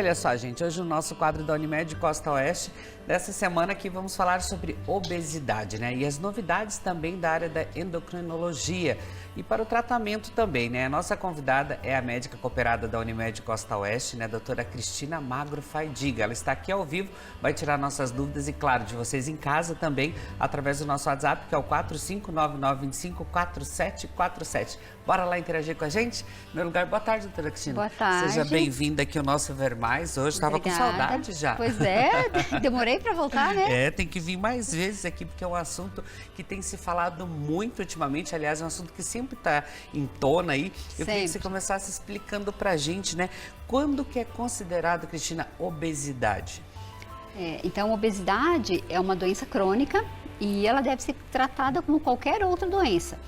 olha só, gente, hoje o nosso quadro da Unimed Costa Oeste, dessa semana aqui vamos falar sobre obesidade, né? E as novidades também da área da endocrinologia e para o tratamento também, né? A nossa convidada é a médica cooperada da Unimed Costa Oeste, né? Doutora Cristina Magro Faidiga. Ela está aqui ao vivo, vai tirar nossas dúvidas e, claro, de vocês em casa também, através do nosso WhatsApp, que é o 4599254747. Bora lá interagir com a gente? Em meu lugar, boa tarde, doutora Cristina. Boa tarde. Seja bem-vinda aqui ao nosso Ver Mais. Hoje estava com saudade já. Pois é, demorei para voltar, né? É, tem que vir mais vezes aqui, porque é um assunto que tem se falado muito ultimamente. Aliás, é um assunto que sempre está em tona aí. Eu queria que você começasse explicando pra gente, né? Quando que é considerado, Cristina, obesidade? Então, obesidade é uma doença crônica e ela deve ser tratada como qualquer outra doença.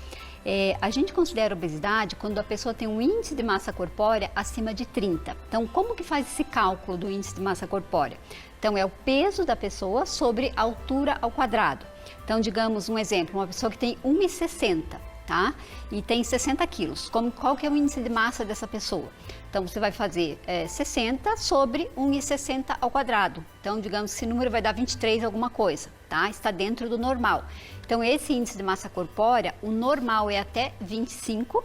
A gente considera obesidade quando a pessoa tem um índice de massa corpórea acima de 30. Então, como que faz esse cálculo do índice de massa corpórea? Então, é o peso da pessoa sobre a altura ao quadrado. Então, digamos um exemplo, uma pessoa que tem 1,60, tá? E tem 60 quilos. Qual que é o índice de massa dessa pessoa? Então, você vai fazer 60 sobre 1,60 ao quadrado. Então, digamos que esse número vai dar 23 alguma coisa, tá? Está dentro do normal. Então, esse índice de massa corpórea, o normal é até 25.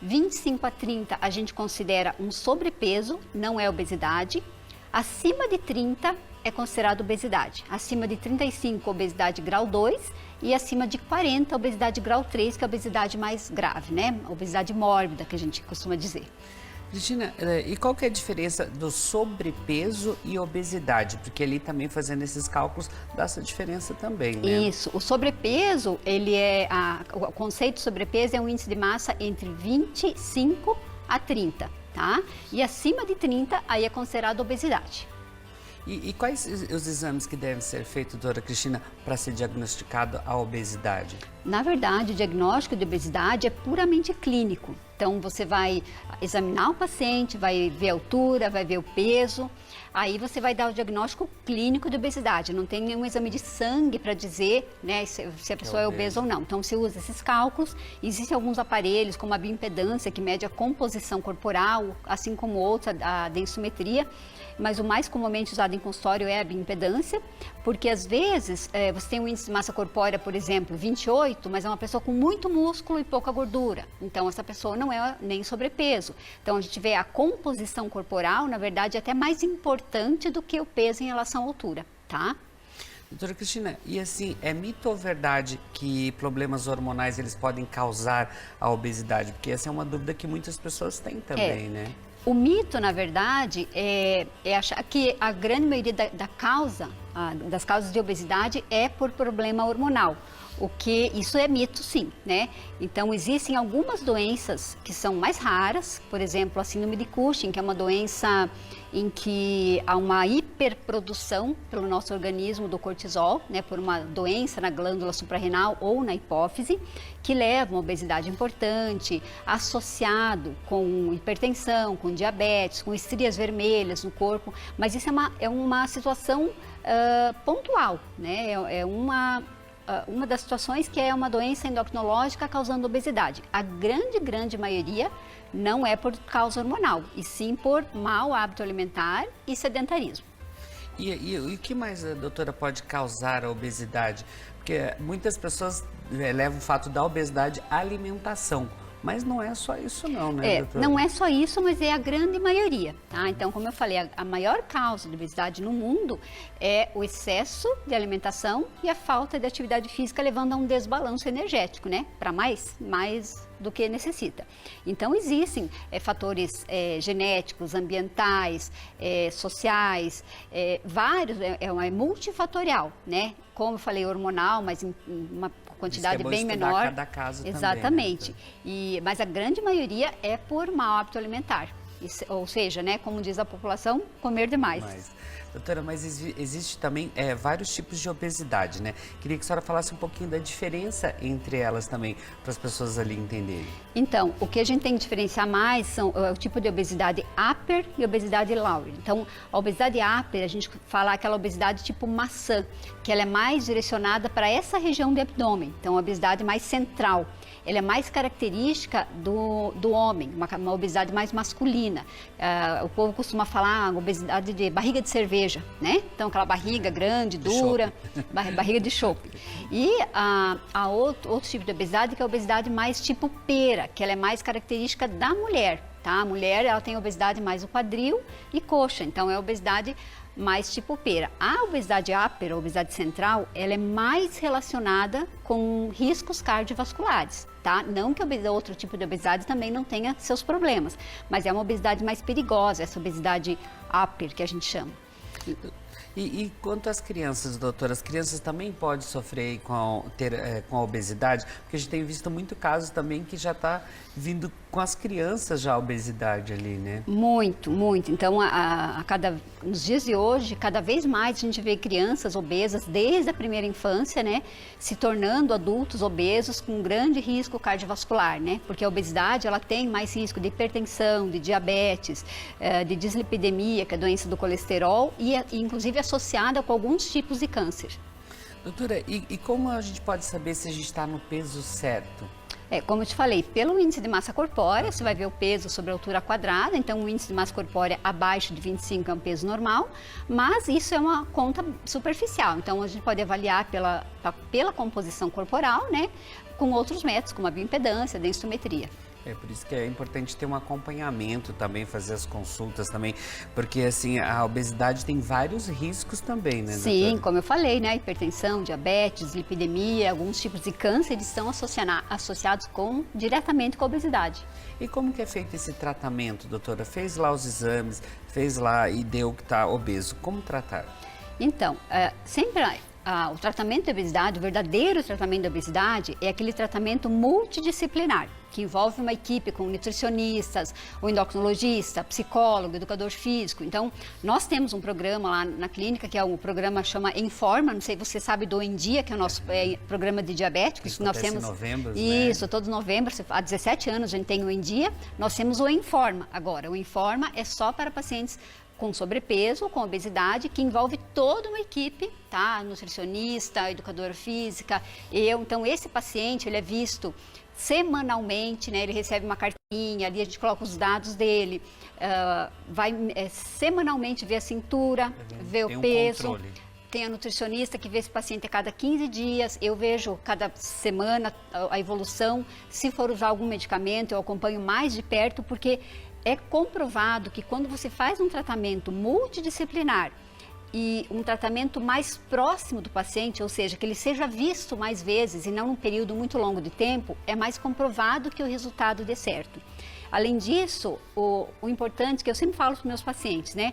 25 a 30 a gente considera um sobrepeso, não é obesidade. Acima de 30 é considerado obesidade. Acima de 35, obesidade grau 2. E acima de 40, obesidade grau 3, que é a obesidade mais grave, né? Obesidade mórbida, que a gente costuma dizer. Cristina, e qual que é a diferença do sobrepeso e obesidade? Porque ali também fazendo esses cálculos dá essa diferença também, né? Isso, o sobrepeso, o conceito de sobrepeso é um índice de massa entre 25 a 30, tá? E acima de 30, aí é considerado obesidade. E quais os exames que devem ser feitos, doutora Cristina, para ser diagnosticado a obesidade? Na verdade, o diagnóstico de obesidade é puramente clínico. Então, você vai examinar o paciente, vai ver a altura, vai ver o peso, aí você vai dar o diagnóstico clínico de obesidade. Não tem nenhum exame de sangue para dizer, né, se a pessoa é obesa ou não. Então, você usa esses cálculos. Existem alguns aparelhos, como a bioimpedância, que mede a composição corporal, assim como outros, a densometria. Mas o mais comumente usado em consultório é a bioimpedância, porque às vezes você tem um índice de massa corpórea, por exemplo, 28, mas é uma pessoa com muito músculo e pouca gordura. Então, essa pessoa não é nem sobrepeso. Então, a gente vê a composição corporal, na verdade, é até mais importante do que o peso em relação à altura, tá? Doutora Cristina, e assim, é mito ou verdade que problemas hormonais eles podem causar a obesidade? Porque essa é uma dúvida que muitas pessoas têm também, né? O mito, na verdade, é achar que a grande maioria das causas de obesidade é por problema hormonal. Isso é mito, sim, né? Então, existem algumas doenças que são mais raras, por exemplo, a síndrome de Cushing, que é uma doença em que há uma hiperprodução pelo nosso organismo do cortisol, né, por uma doença na glândula suprarrenal ou na hipófise, que leva a uma obesidade importante, associado com hipertensão, com diabetes, com estrias vermelhas no corpo, mas isso é uma situação pontual, né? É uma das situações que é uma doença endocrinológica causando obesidade. A grande maioria não é por causa hormonal, e sim por mau hábito alimentar e sedentarismo. E o que mais, doutora, pode causar a obesidade? Porque muitas pessoas levam o fato da obesidade à alimentação. Mas não é só isso não, né, doutora? Não é só isso, mas é a grande maioria, tá? Então, como eu falei, a maior causa de obesidade no mundo é o excesso de alimentação e a falta de atividade física, levando a um desbalanço energético, né? Para mais do que necessita. Então, existem fatores genéticos, ambientais, sociais, vários, é multifatorial, né? Como eu falei, hormonal, mas em uma quantidade bem menor. Cada caso exatamente. Também, né? Mas a grande maioria é por mau hábito alimentar. Ou seja, né, como diz a população, comer demais. Doutora, mas existe também vários tipos de obesidade, né? Queria que a senhora falasse um pouquinho da diferença entre elas também, para as pessoas ali entenderem. Então, o que a gente tem que diferenciar mais são o tipo de obesidade upper e obesidade lower. Então, a obesidade upper, a gente fala aquela obesidade tipo maçã, que ela é mais direcionada para essa região do abdômen. Então, a obesidade mais central. Ela é mais característica do homem, uma obesidade mais masculina. insulina. O povo costuma falar obesidade de barriga de cerveja, né? Então, aquela barriga grande, dura, barriga de chope. E outro tipo de obesidade, que é a obesidade mais tipo pera, que ela é mais característica da mulher, tá? A mulher, ela tem obesidade mais no quadril e coxa, então é a obesidade mais tipo pera. A obesidade ápera, a obesidade central, ela é mais relacionada com riscos cardiovasculares, tá? Não que outro tipo de obesidade também não tenha seus problemas, mas é uma obesidade mais perigosa, essa obesidade ápera que a gente chama. E quanto às crianças, doutora, as crianças também podem sofrer com a obesidade? Porque a gente tem visto muito casos também que já está vindo com as crianças já a obesidade ali, né? Muito, muito. Então, nos dias de hoje, cada vez mais a gente vê crianças obesas desde a primeira infância, né? Se tornando adultos obesos com grande risco cardiovascular, né? Porque a obesidade, ela tem mais risco de hipertensão, de diabetes, de dislipidemia, que é a doença do colesterol, e inclusive associada com alguns tipos de câncer. Doutora, e como a gente pode saber se a gente está no peso certo? Como eu te falei, pelo índice de massa corpórea, você vai ver o peso sobre a altura quadrada, então o índice de massa corpórea abaixo de 25 é um peso normal, mas isso é uma conta superficial, então a gente pode avaliar pela composição corporal, né, com outros métodos, como a bioimpedância, a densitometria. É por isso que é importante ter um acompanhamento também, fazer as consultas também, porque assim, a obesidade tem vários riscos também, né, doutora? Sim, como eu falei, né, hipertensão, diabetes, lipidemia, alguns tipos de câncer estão associados diretamente com a obesidade. E como que é feito esse tratamento, doutora? Fez lá os exames, fez lá e deu que está obeso, como tratar? Então, sempre o tratamento da obesidade, o verdadeiro tratamento da obesidade é aquele tratamento multidisciplinar, que envolve uma equipe com nutricionistas, o endocrinologista, psicólogo, educador físico. Então, nós temos um programa lá na clínica, que é um programa chama Informa, não sei se você sabe do Em Dia, que é o nosso programa de diabéticos. Isso acontece em novembro, Isso, né? todos novembro, há 17 anos a gente tem o Em Dia, nós temos o Informa. Agora, o Informa é só para pacientes com sobrepeso, com obesidade, que envolve toda uma equipe, tá? Nutricionista, educadora física, eu. Então, esse paciente, ele é visto semanalmente, né? Ele recebe uma cartinha, ali a gente coloca os dados dele, vai semanalmente ver a cintura, ver o peso. Controle. Tem a nutricionista que vê esse paciente a cada 15 dias, eu vejo cada semana a evolução. Se for usar algum medicamento, eu acompanho mais de perto, porque é comprovado que quando você faz um tratamento multidisciplinar e um tratamento mais próximo do paciente, ou seja, que ele seja visto mais vezes e não num período muito longo de tempo, é mais comprovado que o resultado dê certo. Além disso, o importante que eu sempre falo para os meus pacientes, né?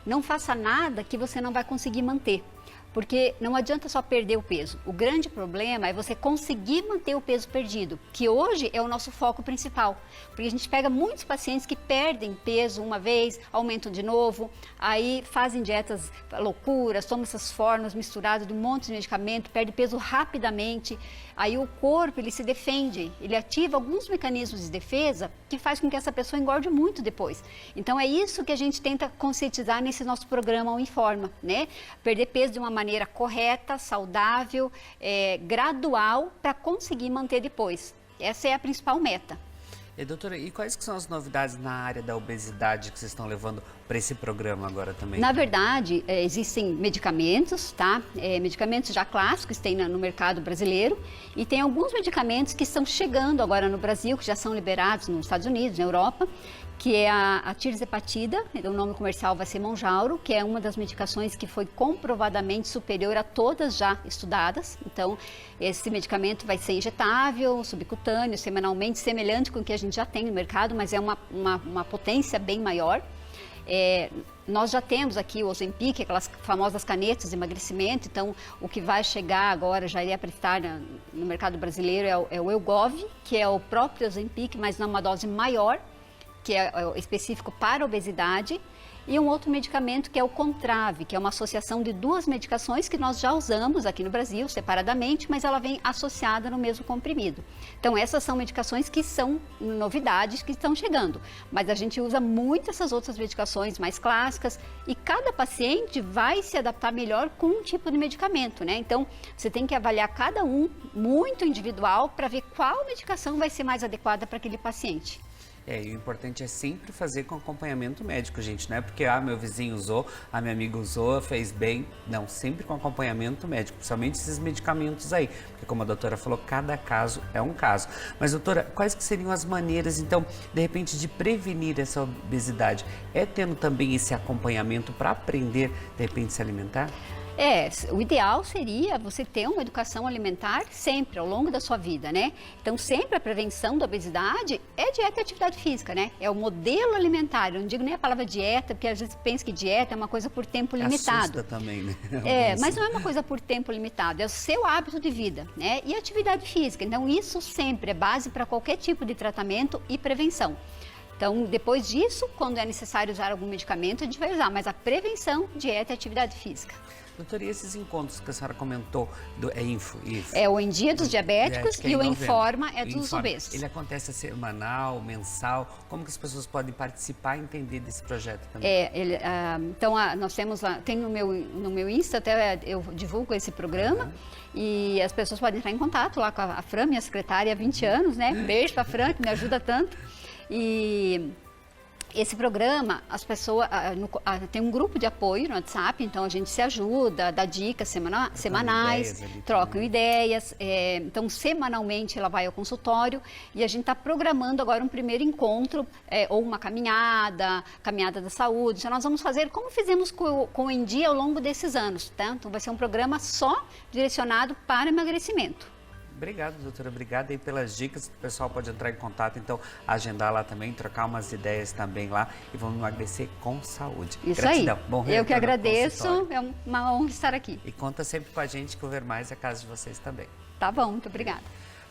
Não faça nada que você não vai conseguir manter. Porque não adianta só perder o peso. O grande problema é você conseguir manter o peso perdido, que hoje é o nosso foco principal. Porque a gente pega muitos pacientes que perdem peso uma vez, aumentam de novo, aí fazem dietas loucuras, tomam essas fórmulas misturadas de um monte de medicamento, perde peso rapidamente. Aí o corpo, ele se defende, ele ativa alguns mecanismos de defesa que faz com que essa pessoa engorde muito depois. Então é isso que a gente tenta conscientizar nesse nosso programa O Informa, né? Perder peso de uma maneira correta, saudável, gradual, para conseguir manter depois. Essa é a principal meta. E, doutora, e quais que são as novidades na área da obesidade que vocês estão levando para esse programa agora também? Na verdade, existem medicamentos, tá? Medicamentos já clássicos tem no mercado brasileiro e tem alguns medicamentos que estão chegando agora no Brasil, que já são liberados nos Estados Unidos, na Europa, que é a tirzepatida, o nome comercial vai ser Mounjaro, que é uma das medicações que foi comprovadamente superior a todas já estudadas. Então, esse medicamento vai ser injetável, subcutâneo, semanalmente, semelhante com o que a gente já tem no mercado, mas é uma potência bem maior. Nós já temos aqui o Ozempic, aquelas famosas canetas de emagrecimento, então o que vai chegar agora, já iria para estar no mercado brasileiro, é o Wegovy, que é o próprio Ozempic, mas numa dose maior, que é específico para obesidade, e um outro medicamento que é o Contrave, que é uma associação de duas medicações que nós já usamos aqui no Brasil separadamente, mas ela vem associada no mesmo comprimido. Então essas são medicações que são novidades que estão chegando, mas a gente usa muito essas outras medicações mais clássicas e cada paciente vai se adaptar melhor com um tipo de medicamento, né? Então você tem que avaliar cada um muito individual para ver qual medicação vai ser mais adequada para aquele paciente. E o importante é sempre fazer com acompanhamento médico, gente. Não é porque, meu vizinho usou, a minha amiga usou, fez bem. Não, sempre com acompanhamento médico, principalmente esses medicamentos aí. Porque como a doutora falou, cada caso é um caso. Mas, doutora, quais que seriam as maneiras, então, de repente, de prevenir essa obesidade? É tendo também esse acompanhamento para aprender, de repente, se alimentar? O ideal seria você ter uma educação alimentar sempre, ao longo da sua vida, né? Então, sempre a prevenção da obesidade é dieta e atividade física, né? É o modelo alimentar. Eu não digo nem a palavra dieta, porque às vezes pensa que dieta é uma coisa por tempo limitado. Assusta também, né? Mas não é uma coisa por tempo limitado, é o seu hábito de vida, né? E atividade física. Então, isso sempre é base para qualquer tipo de tratamento e prevenção. Então, depois disso, quando é necessário usar algum medicamento, a gente vai usar, mas a prevenção, dieta e atividade física. Doutora, e esses encontros que a senhora comentou, é Info? É o Em Dia dos Diabéticos e o Informa é dos obesos. Ele acontece semanal, mensal? Como que as pessoas podem participar e entender desse projeto também? Então, nós temos lá, tem no meu Insta, até eu divulgo esse programa, e as pessoas podem entrar em contato lá com a Fran, minha secretária há 20 anos, né? Beijo pra Fran, que me ajuda tanto. E esse programa, as pessoas, tem um grupo de apoio no WhatsApp, então a gente se ajuda, dá dicas semanais, trocam ideias. Então, semanalmente ela vai ao consultório e a gente está programando agora um primeiro encontro, ou uma caminhada da saúde. Então, nós vamos fazer como fizemos com o Em Dia ao longo desses anos, tá? Então, vai ser um programa só direcionado para emagrecimento. Obrigado, doutora. Obrigado aí pelas dicas. O pessoal pode entrar em contato, então, agendar lá também, trocar umas ideias também lá e vamos emagrecer com saúde. Isso Gratidão. aí. Bom eu que agradeço, é uma honra estar aqui. E conta sempre com a gente que o Ver Mais é a casa de vocês também. Tá bom, muito obrigada.